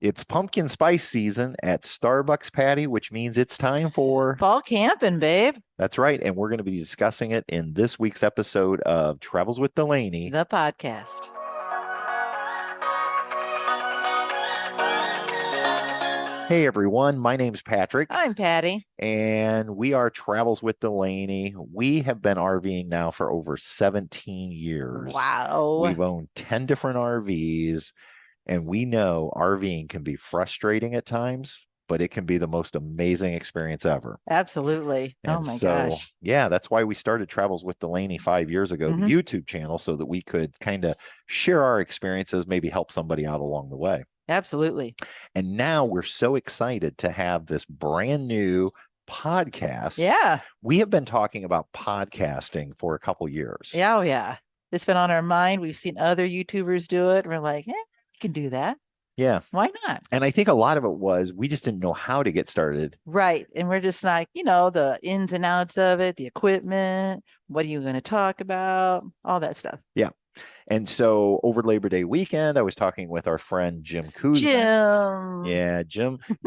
It's pumpkin spice season at Starbucks, Patty, which means it's time for fall camping, babe. That's right. And we're going to be discussing it in this week's episode of Travels with Delaney, the podcast. Hey, everyone. My name's Patrick. I'm Patty. And we are Travels with Delaney. We have been RVing now for over 17 years. Wow. We've owned 10 different RVs. And we know RVing can be frustrating at times, but it can be the most amazing experience ever. Absolutely. And oh my gosh. Yeah, that's why we started Travels with Delaney 5 years ago, the YouTube channel, so that we could kind of share our experiences, maybe help somebody out along the way. Absolutely. And now we're so excited to have this brand new podcast. Yeah. We have been talking about podcasting for a couple years. Yeah. Oh, yeah. It's been on our mind. We've seen other YouTubers do it. And we're like, can do that. Yeah. Why not? And I think a lot of it was we just didn't know how to get started. Right. And we're just like, the ins and outs of it, the equipment, what are you going to talk about? All that stuff. Yeah. And so over Labor Day weekend, I was talking with our friend Jim Kuzman. Jim. Yeah,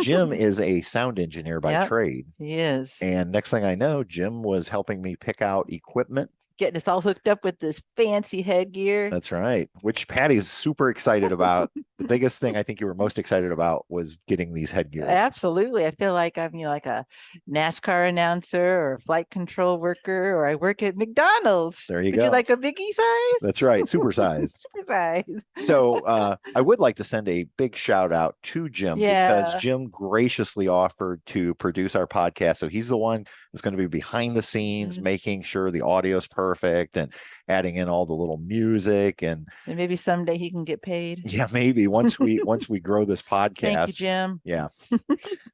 Jim is a sound engineer by trade. He is. And next thing I know, Jim was helping me pick out equipment. Getting us all hooked up with this fancy headgear. That's right. Which Patty's super excited about. The biggest thing I think you were most excited about was getting these headgears. Absolutely. I feel like I'm, like a NASCAR announcer or a flight control worker, or I work at McDonald's. There you go. Would you like a biggie size? That's right. Super sized. Super size. So I would like to send a big shout out to Jim because Jim graciously offered to produce our podcast. So he's the one that's going to be behind the scenes, making sure the audio is perfect and adding in all the little music, and maybe someday he can get paid. Yeah, maybe once we grow this podcast. Thank you, Jim. Yeah.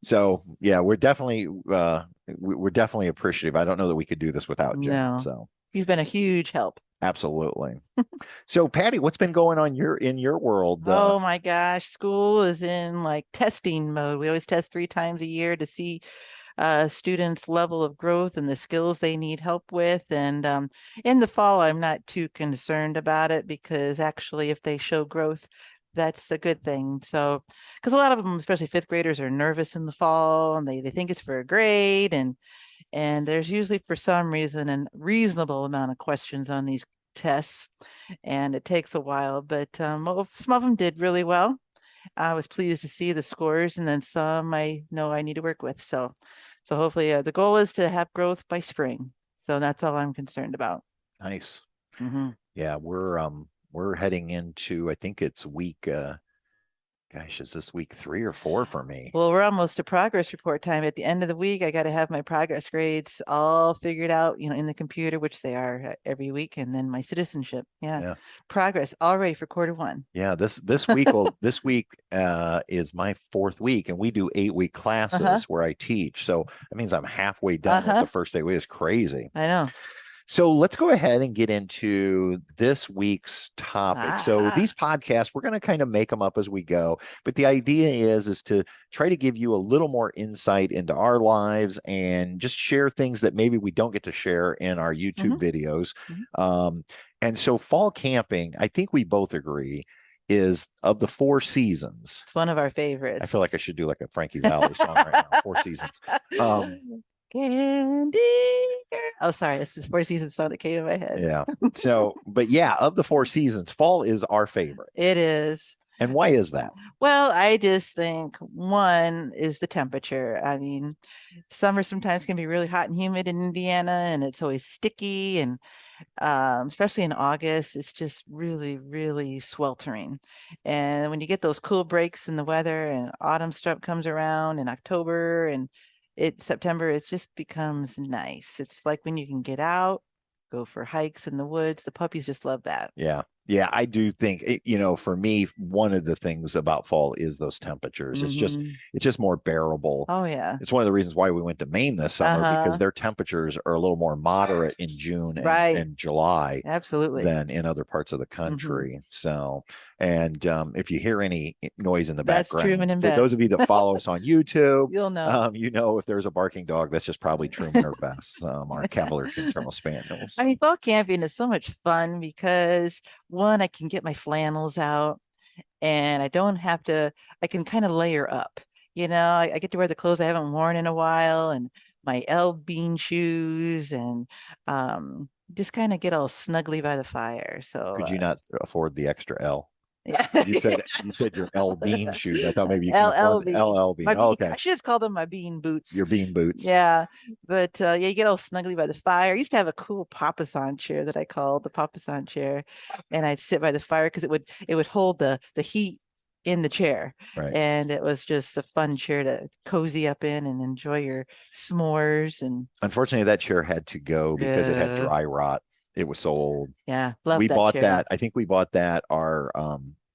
So yeah, we're definitely appreciative. I don't know that we could do this without Jim. No. So he's been a huge help. Absolutely. So Patty, what's been going on in your world? Oh my gosh, school is in like testing mode. We always test 3 times a year to see students' level of growth and the skills they need help with. And in the fall, I'm not too concerned about it because actually if they show growth, that's a good thing. So, because a lot of them, especially 5th graders, are nervous in the fall and they think it's for a grade. And there's usually, for some reason, a reasonable amount of questions on these tests. And it takes a while, but some of them did really well. I was pleased to see the scores, and then some I know I need to work with. So hopefully the goal is to have growth by spring. So that's all I'm concerned about. Nice. Yeah, we're heading into, I think it's week, is this week 3 or 4 for me? Well, we're almost to progress report time. At the end of the week, I got to have my progress grades all figured out, in the computer, which they are every week, and then my citizenship. Yeah. Progress all ready for quarter 1. Yeah, this week this week is my 4th week, and we do 8-week classes where I teach. So that means I'm halfway done with the first 8 weeks. It's crazy. I know. So let's go ahead and get into this week's topic. So these podcasts, we're going to kind of make them up as we go. But the idea is to try to give you a little more insight into our lives and just share things that maybe we don't get to share in our YouTube videos. And so fall camping, I think we both agree, is of the 4 seasons. It's one of our favorites. I feel like I should do like a Frankie Valli song right now, 4 seasons. Candy. Oh, sorry. It's the 4 seasons song that came in my head. Yeah. So, but yeah, of the 4 seasons, fall is our favorite. It is. And why is that? Well, I just think one is the temperature. I mean, summer sometimes can be really hot and humid in Indiana, and it's always sticky. And especially in August, it's just really, really sweltering. And when you get those cool breaks in the weather and autumn stuff comes around in October and September, it just becomes nice. It's like when you can get out, go for hikes in the woods. The puppies just love that. Yeah. Yeah, I do think, for me, one of the things about fall is those temperatures. It's just more bearable. Oh, yeah. It's one of the reasons why we went to Maine this summer, because their temperatures are a little more moderate in June and July. Absolutely. Than in other parts of the country. So, and if you hear any noise in the background, Truman and for Beth. those of you that follow us on YouTube, you'll know. If there's a barking dog, that's just probably Truman or Bess, our Cavalier King Charles Spaniels. I mean, fall camping is so much fun because one, I can get my flannels out and I don't have to, I can kind of layer up. I get to wear the clothes I haven't worn in a while, and my L-bean shoes, and just kind of get all snuggly by the fire. So Could you not afford the extra L? yeah. You said your L bean shoes. I thought maybe you can LL afford the bean. LL bean. My Oh, bean, okay. I should have called them my bean boots. Your bean boots. Yeah, but yeah, you get all snuggly by the fire. I used to have a cool papasan chair that I called the papasan chair, and I'd sit by the fire because it would hold the heat in the chair, Right. and it was just a fun chair to cozy up in and enjoy your s'mores. And Unfortunately, that chair had to go because it had dry rot. It was so old. Yeah, love We that bought chair. that. I think we bought that our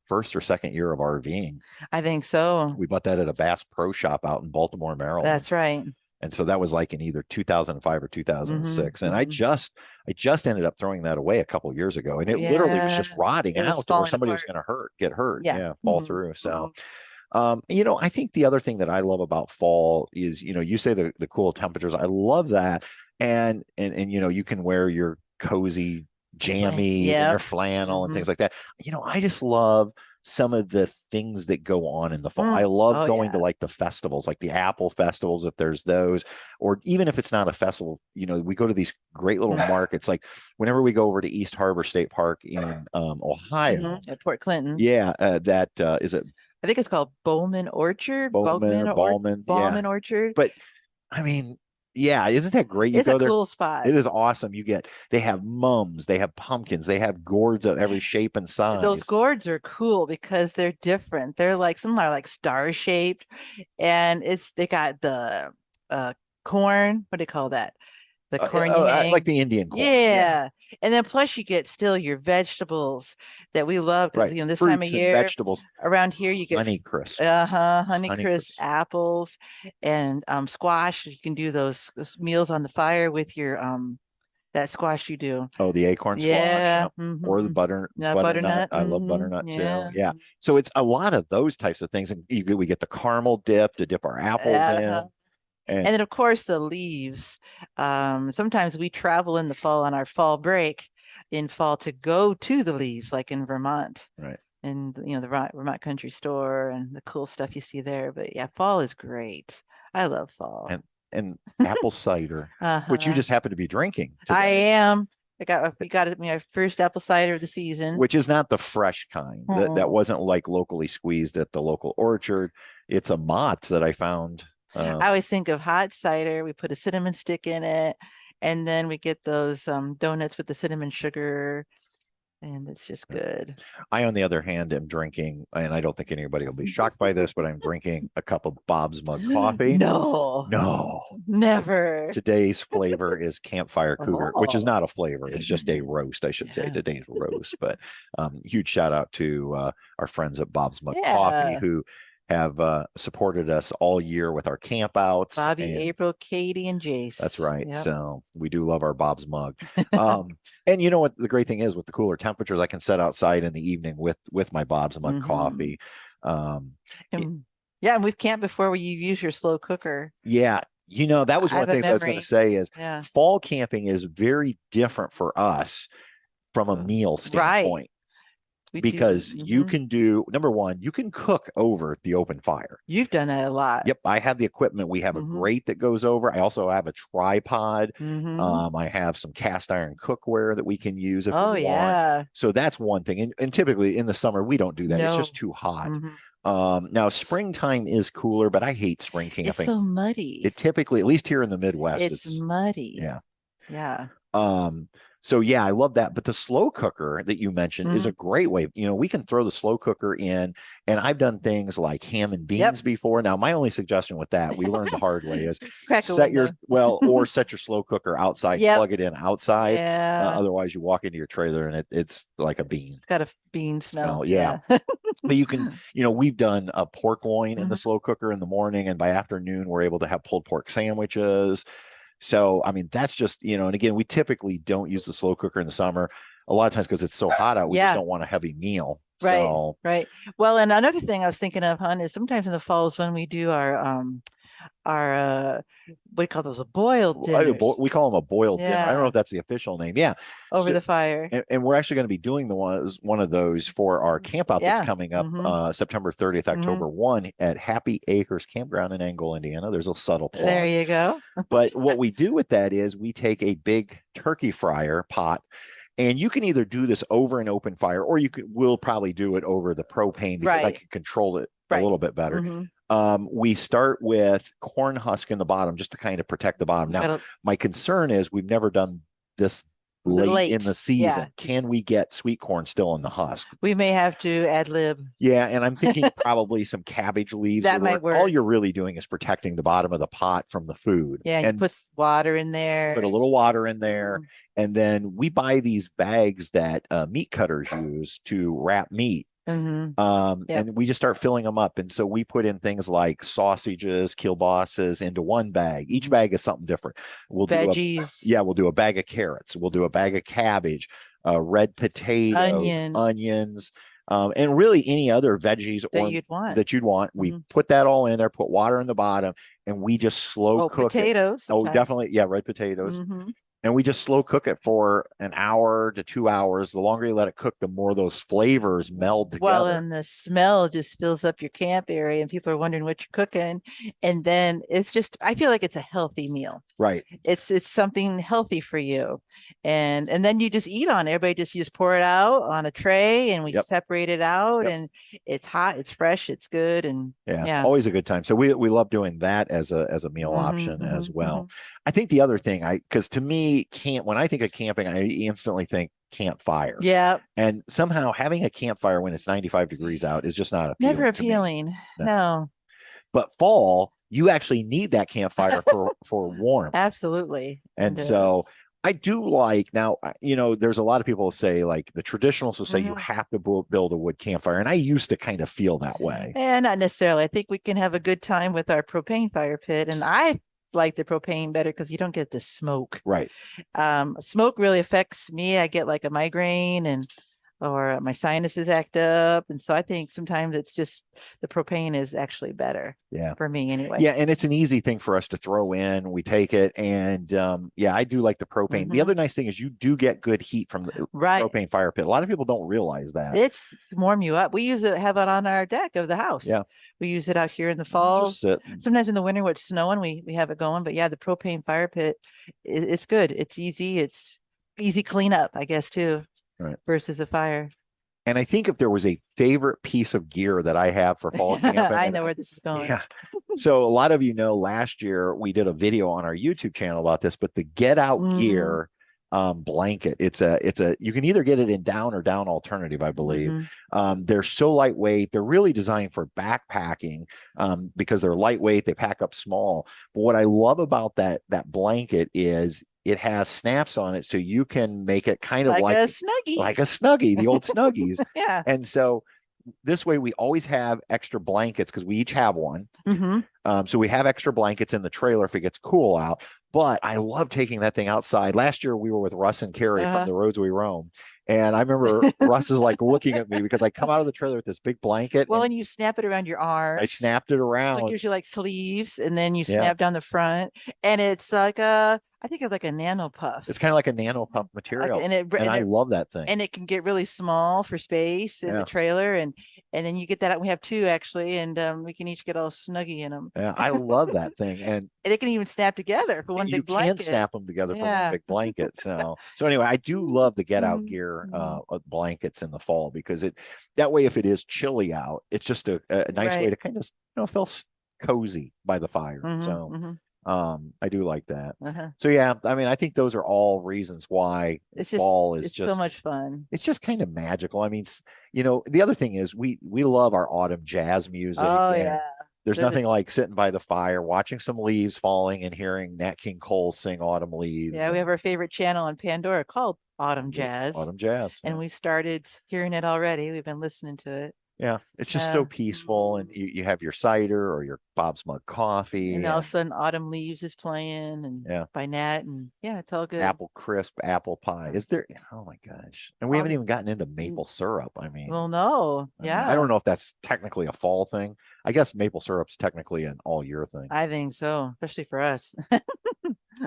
first or second year of RVing. I think so. We bought that at a Bass Pro Shop out in Baltimore, Maryland. That's right. And so that was like in either 2005 or 2006. And I Mm-hmm. just ended up throwing that away a couple years ago, and it literally was just rotting out, or somebody was going to get hurt, fall through. So, I think the other thing that I love about fall is, you say the cool temperatures. I love that. And you can wear your cozy jammies and your flannel and things like that. I just love some of the things that go on in the fall. I love going to like the festivals, like the apple festivals, if there's those, or even if it's not a festival, we go to these great little markets. Like whenever we go over to East Harbor State Park in Ohio, at Port Clinton. Yeah, that is it. I think it's called Bowman Orchard. Bowman Orchard. But I mean, yeah, isn't that great? It's a cool spot. It is awesome. They have mums, they have pumpkins, they have gourds of every shape and size. Those gourds are cool because they're different. They're like, some are like star shaped, and they got the corn. What do you call that? The corn like the Indian corn. Yeah. And then plus you get still your vegetables that we love because this Fruits time of year, vegetables around here you get Honeycrisp. Honeycrisp apples and squash. You can do those meals on the fire with your that squash you do. Oh, the acorn squash. Yeah. Or the butternut. I love butternut too. Yeah. So it's a lot of those types of things. And we get the caramel dip to dip our apples in. And then, of course, the leaves. Sometimes we travel in the fall on our fall break in fall to go to the leaves, like in Vermont. Right. And, the Vermont Country Store and the cool stuff you see there. But yeah, fall is great. I love fall. And apple cider, which you just happen to be drinking today. I am. We got my first apple cider of the season. Which is not the fresh kind. That wasn't like locally squeezed at the local orchard. It's a Mott's that I found. I always think of hot cider. We put a cinnamon stick in it, and then we get those donuts with the cinnamon sugar, and it's just good. I, on the other hand, am drinking, and I don't think anybody will be shocked by this, but I'm drinking a cup of Bob's Mug coffee. No, never. Today's flavor is Campfire Cougar, which is not a flavor. It's just a roast, I should say, today's roast. But huge shout out to our friends at Bob's Mug Coffee who have supported us all year with our campouts. Bobby, April, Katie, and Jace. That's right. Yep. So we do love our Bob's Mug. And you know what the great thing is with the cooler temperatures, I can sit outside in the evening with my Bob's Mug coffee. And we've camped before where you use your slow cooker. Yeah. That was one of the things I was going to say is fall camping is very different for us from a meal standpoint. Right. Because you can do, number one, you can cook over the open fire. You've done that a lot. Yep. I have the equipment. We have a grate that goes over. I also have a tripod. I have some cast iron cookware that we can use if we want. So that's one thing. And typically in the summer, we don't do that. It's just too hot. Now springtime is cooler, but I hate spring camping. It's so muddy. It typically, at least here in the Midwest, it's muddy. Yeah. Yeah. So yeah, I love that. But the slow cooker that you mentioned is a great way. We can throw the slow cooker in, and I've done things like ham and beans before. Now, my only suggestion with that, we learned the hard way, is set your slow cooker outside, plug it in outside. Otherwise, you walk into your trailer and it's like a bean. It's got a bean smell. Yeah. But you can, we've done a pork loin in the slow cooker in the morning, and by afternoon, we're able to have pulled pork sandwiches. So, I mean, that's just, and again, we typically don't use the slow cooker in the summer a lot of times because it's so hot out. We just don't want a heavy meal. Right. Well, and another thing I was thinking of, hon, is sometimes in the falls when we do our what do you call those? A boiled dinners. We call them a boiled dinner. I don't know Yeah, if that's the official name. Yeah. over So, the fire. and we're actually going to be doing one of those for our camp out that's Yeah. coming up September 30th, Mhm. October 1 at Happy Acres Campground in Angola, Indiana. There's a subtle plug. There you go. But what we do with that is we take a big turkey fryer pot, and you can either do this over an open fire, or we'll probably do it over the propane because I Right. can control it a Right. little bit better. Mhm. We start with corn husk in the bottom just to kind of protect the bottom. Now, Gotta- my concern is we've never done this late in the season. Yeah. Can we get sweet corn still in the husk? We may have to ad lib. Yeah, and I'm thinking probably some cabbage leaves. That might work. All you're really doing is protecting the bottom of the pot from the food. Yeah, and you put water in there. Put a little water in there. And then we buy these bags that meat cutters use to wrap meat. Yep. And we just start filling them up. And so we put in things like sausages, kielbases into one bag. Each bag is something different. We'll Veggies. we'll do a bag of carrots. We'll do a bag of cabbage, red potato, onions, and really any other veggies that you'd want. We put that all in there, put water in the bottom, and we just slow cook potatoes. Sometimes. Oh, definitely. Yeah, red potatoes. And we just slow cook it for an hour to 2 hours. The longer you let it cook, the more those flavors meld together. Well, and the smell just fills up your camp area, and people are wondering what you're cooking. And then it's just, I feel like it's a healthy meal. Right. It's something healthy for you. And then you just eat on it. Everybody you just pour it out on a tray, and we separate it out, and it's hot, it's fresh, it's good. And yeah, always a good time. So we love doing that as a meal option as well. I think the other thing because to me, when I think of camping, I instantly think campfire. Yeah. And somehow having a campfire when it's 95 degrees out is just not appealing. Never appealing. No. But fall, you actually need that campfire for warmth. Absolutely. And so I do like now, there's a lot of people who say, like, the traditionalists will say you have to build a wood campfire. And I used to kind of feel that way. And not necessarily. I think we can have a good time with our propane fire pit. And I like the propane better because you don't get the smoke. Right. Smoke really affects me. I get like a migraine or my sinuses act up. And so I think sometimes it's just the propane is actually better. Yeah. For me anyway. Yeah. And it's an easy thing for us to throw in. We take it. And I do like the propane. The other nice thing is you do get good heat from the propane fire pit. A lot of people don't realize that. It's warm you up. We have it on our deck of the house. Yeah. We use it out here in the fall. Just sit. Sometimes in the winter when it's snowing, we have it going. But yeah, the propane fire pit, it's good. It's easy. It's easy cleanup, I guess, too. Right. Versus a fire. And I think if there was a favorite piece of gear that I have for fall camping, I know where this is going. Yeah. So a lot of last year we did a video on our YouTube channel about this, but the Get Out Gear blanket, it's a you can either get it in down or down alternative, I believe. They're so lightweight. They're really designed for backpacking because they're lightweight. They pack up small. But what I love about that blanket is it has snaps on it, so you can make it kind of like a snuggie, the old Snuggies. Yeah. And so this way we always have extra blankets because we each have one. So we have extra blankets in the trailer if it gets cool out. But I love taking that thing outside. Last year we were with Russ and Carrie from The Roads We Roam. And I remember Russ is like looking at me because I come out of the trailer with this big blanket. Well, and you snap it around your arms. I snapped it around. So it gives you like sleeves, and then you snap down the front. And it's like I think it's like a nano puff. It's kind of like a nano puff material. I love that thing. And it can get really small for space in the trailer. And then you get that out. We have two actually, and we can each get all snuggy in them. Yeah, I love that thing. And they can even snap together for one big blanket. You can snap them together for one big blanket. So anyway, I do love the Get Out Gear blankets in the fall because that way if it is chilly out, it's just a nice way to kind of feel cozy by the fire. I do like that. So yeah, I mean, I think those are all reasons why fall is just so much fun. It's just kind of magical. I mean, the other thing is we love our autumn jazz music. Oh yeah. There's nothing like sitting by the fire, watching some leaves falling and hearing Nat King Cole sing Autumn Leaves. Yeah, we have our favorite channel on Pandora called Autumn Jazz. Autumn Jazz. And we started hearing it already. We've been listening to it. Yeah, it's just so peaceful, and you have your cider or your Bob's Mug coffee, and all of a sudden Autumn Leaves is playing, and by Nat, and it's all good. Apple crisp, apple pie. Is there? Oh my gosh! And we haven't even gotten into maple syrup. I mean, well, no, I don't know if that's technically a fall thing. I guess maple syrup's technically an all year thing. I think so, especially for us.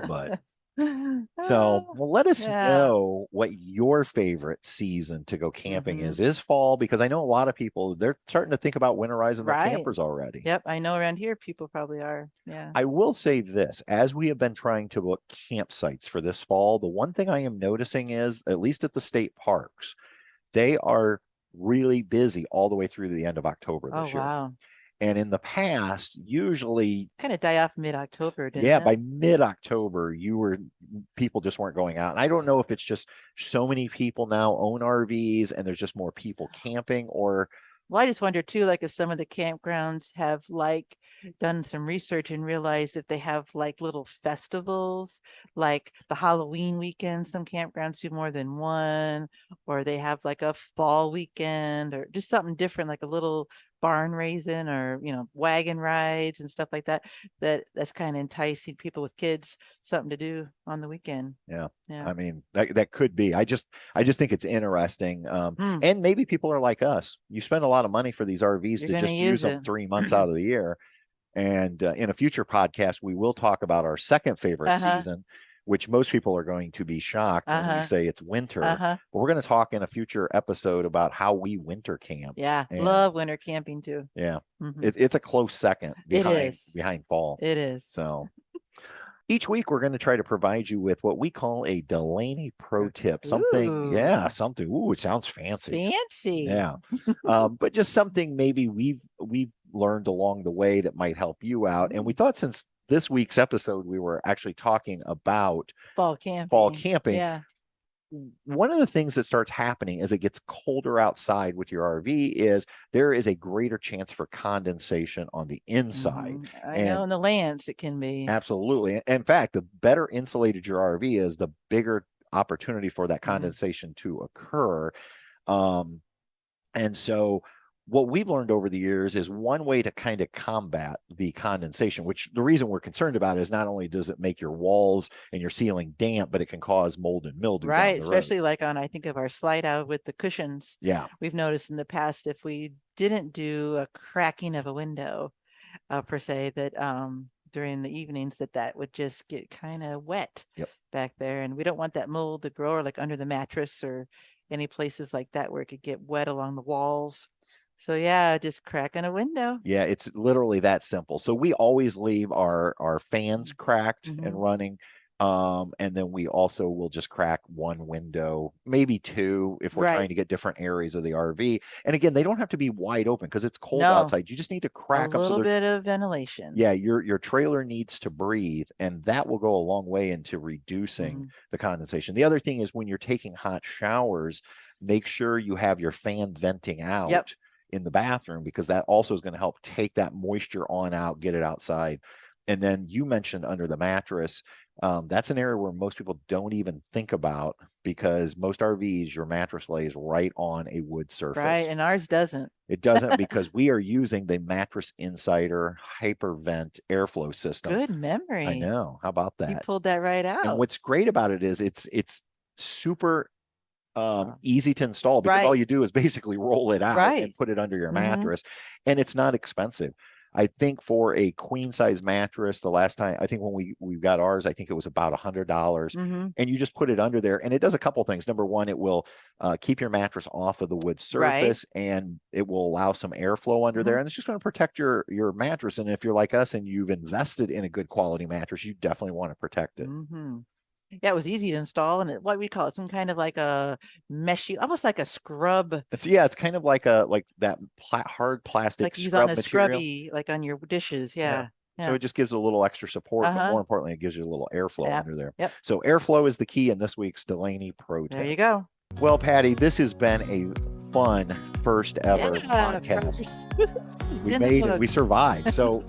But so, well, let us know what your favorite season to go camping is. Is fall? Because I know a lot of people, they're starting to think about winterizing their campers already. Yep, I know around here people probably are. Yeah. I will say this, as we have been trying to book campsites for this fall, the one thing I am noticing is, at least at the state parks, they are really busy all the way through to the end of October this year. Wow. And in the past, usually kind of die off mid-October, didn't it? by mid-October, people just weren't going out. And I don't know if it's just so many people now own RVs and there's just more people camping, or well, I just wonder too, like if some of the campgrounds have like done some research and realized if they have like little festivals, like the Halloween weekend, some campgrounds do more than one, or they have like a fall weekend, or just something different, like a little barn raising, or wagon rides and stuff like that. That's kind of enticing people with kids, something to do on the weekend. Yeah. I mean, that could be. I just think it's interesting. And maybe people are like us. You spend a lot of money for these RVs to just use them 3 months out of the year. And in a future podcast, we will talk about our second favorite season, which most people are going to be shocked when we say it's winter. But we're going to talk in a future episode about how we winter camp. Yeah, love winter camping too. Yeah, it's a close second behind fall. It is. So each week we're going to try to provide you with what we call a Delaney pro tip. Something, something. Ooh, it sounds fancy. Fancy. Yeah, but just something maybe we've learned along the way that might help you out. And we thought, since this week's episode, we were actually talking about fall camping. Yeah. One of the things that starts happening as it gets colder outside with your RV is there is a greater chance for condensation on the inside. I know in the lands it can be. Absolutely. In fact, the better insulated your RV is, the bigger opportunity for that condensation to occur. And so what we've learned over the years is one way to kind of combat the condensation, which the reason we're concerned about is not only does it make your walls and your ceiling damp, but it can cause mold and mildew. Right. Especially like on, I think of our slide out with the cushions. Yeah. We've noticed in the past, if we didn't do a cracking of a window per se, that during the evenings, that would just get kind of wet back there. And we don't want that mold to grow, or like under the mattress or any places like that where it could get wet along the walls. So yeah, just cracking a window. Yeah, it's literally that simple. So we always leave our fans cracked and running. And then we also will just crack one window, maybe two, if we're trying to get different areas of the RV. And again, they don't have to be wide open because it's cold outside. You just need to crack a little bit of ventilation. Yeah, your trailer needs to breathe, and that will go a long way into reducing the condensation. The other thing is, when you're taking hot showers, make sure you have your fan venting out in the bathroom, because that also is going to help take that moisture on out, get it outside. And then you mentioned under the mattress. That's an area where most people don't even think about, because most RVs, your mattress lays right on a wood surface. Right, and ours doesn't. It doesn't, because we are using the Mattress Insider Hypervent airflow system. Good memory. I know. How about that? You pulled that right out. And what's great about it is it's super easy to install, because all you do is basically roll it out and put it under your mattress, and it's not expensive. I think for a queen size mattress, the last time, I think when we got ours, I think it was about $100, and you just put it under there, and it does a couple things. Number one, it will keep your mattress off of the wood surface, and it will allow some airflow under there, and it's just going to protect your mattress. And if you're like us and you've invested in a good quality mattress, you definitely want to protect it. Yeah, it was easy to install, and what we call it, some kind of like a meshy, almost like a scrub. It's kind of like that hard plastic, like use on a scrubby, like on your dishes. Yeah. So it just gives a little extra support, but more importantly, it gives you a little airflow under there. So airflow is the key in this week's Delaney Pro Tip. There you go. Well, Patty, this has been a fun first ever podcast. We survived. So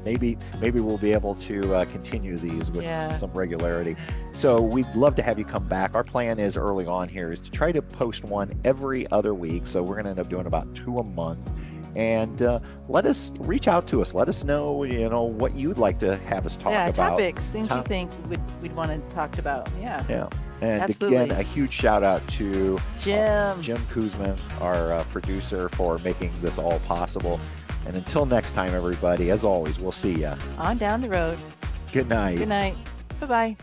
maybe we'll be able to continue these with Yeah. some regularity. So we'd love to have you come back. Our plan is early on here is to try to post one every other week. So we're going to end up doing about 2 a month. And reach out to us. Let us know, what you'd like to have us talk about. Topics, things you think we'd want to talk about. Yeah. Yeah. And Absolutely. again, a huge shout out to Jim Kuzman, our producer, for making this all possible. And until next time, everybody, as always, we'll see you on down the road. Good night. Good night. Bye-bye.